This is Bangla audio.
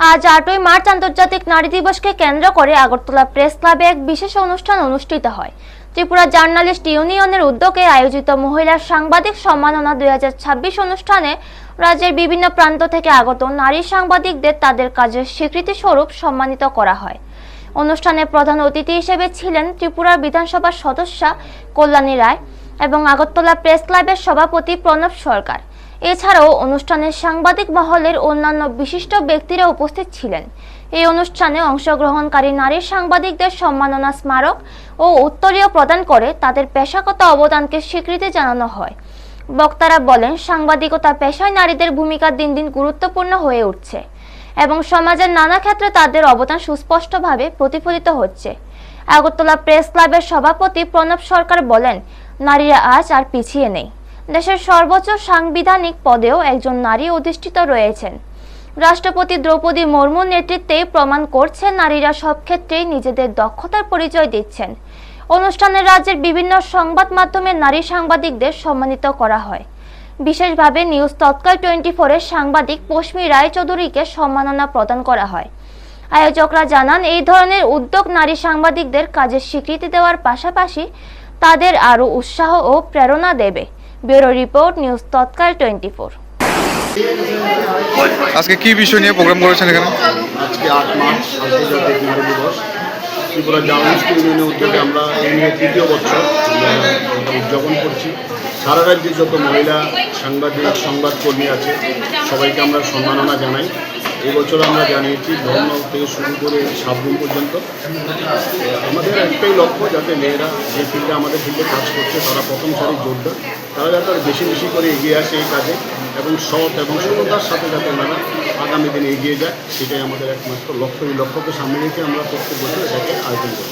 আজ 8ই মার্চ আন্তর্জাতিক নারী দিবসকে কেন্দ্র করে আগরতলা প্রেস ক্লাবে এক বিশেষ অনুষ্ঠান অনুষ্ঠিত হয়। ত্রিপুরা জার্নালিস্ট ইউনিয়নের উদ্যোগে আয়োজিত মহিলা সাংবাদিক সম্মাননা 2026 অনুষ্ঠানে রাজ্যের বিভিন্ন প্রান্ত থেকে আগত নারী সাংবাদিকদের তাদের কাজের স্বীকৃতি স্বরূপ সম্মানিত করা হয়। অনুষ্ঠানে প্রধান অতিথি হিসেবে ছিলেন ত্রিপুরা বিধানসভার সদস্যা কল্যাণী রায় এবং আগরতলা প্রেস ক্লাবের সভাপতি প্রণব সরকার। এছাড়াও অনুষ্ঠানে সাংবাদিক মহলের অন্যান্য বিশিষ্ট ব্যক্তিরা উপস্থিত ছিলেন। এই অনুষ্ঠানে অংশগ্রহণকারী নারী সাংবাদিকদের সম্মাননা স্মারক ও উত্তরীয় প্রদান করে তাদের পেশাগত অবদানকে স্বীকৃতি জানানো হয়। বক্তারা বলেন, সাংবাদিকতা পেশায় নারীদের ভূমিকা দিন দিন গুরুত্বপূর্ণ হয়ে উঠছে এবং সমাজের নানা ক্ষেত্রে তাদের অবদান সুস্পষ্টভাবে প্রতিফলিত হচ্ছে। আগরতলা প্রেস ক্লাবের সভাপতি প্রণব সরকার বলেন, নারীরা আজ আর পিছিয়ে নেই। দেশের সর্বোচ্চ সাংবিধানিক পদেও একজন নারী অধিষ্ঠিত রয়েছেন। রাষ্ট্রপতি দ্রৌপদী মুর্মুর নেতৃত্বে প্রমাণ করছে নারীরা সব ক্ষেত্রেই নিজেদের দক্ষতার পরিচয় দিচ্ছেন। অনুষ্ঠানে রাজ্যের বিভিন্ন সংবাদ মাধ্যমে নারী সাংবাদিকদের সম্মানিত করা হয়। বিশেষভাবে নিউজ তৎকাল 24-এর সাংবাদিক পশ্মি রায়চৌধুরীকে সম্মাননা প্রদান করা হয়। আয়োজকরা জানান, এই ধরনের উদ্যোগ নারী সাংবাদিকদের কাজের স্বীকৃতি দেওয়ার পাশাপাশি তাদের আরও উৎসাহ ও প্রেরণা দেবে। ব্যুরো রিপোর্ট, নিউজ তৎকাল 24। আজকে কি বিষয় নিয়ে প্রোগ্রাম করেছেন এখানে? আজকে 8 মার্চ আন্তর্জাতিক নারী দিবস। ত্রিপুরা জার্নালিস্ট ইউনিয়নের উদ্যোগে আমরা এই নিয়ে 3য় বছর উদযাপন করছি। সারা রাজ্যে যত মহিলা সাংবাদিক সংবাদকর্মী আছে সবাইকে আমরা সম্মাননা জানাই। এই বছর আমরা জানিয়েছি ধর্ম থেকে শুরু করে সাবরুম পর্যন্ত। আমাদের একটাই লক্ষ্য, যাতে মেয়েরা যে ফিল্ডে আমাদের ফিল্ডে কাজ করছে তারা প্রথম সারির যোদ্ধা, তারা যাতে বেশি বেশি করে এগিয়ে আসে এই কাজে এবং সৎ এবং সততার সাথে যাতে ওনারা আগামী দিনে এগিয়ে যায়, সেটাই আমাদের একমাত্র লক্ষ্য। এই লক্ষ্যকে সামনে রেখে আমরা প্রত্যেক বছর এটাকে আয়োজন করি।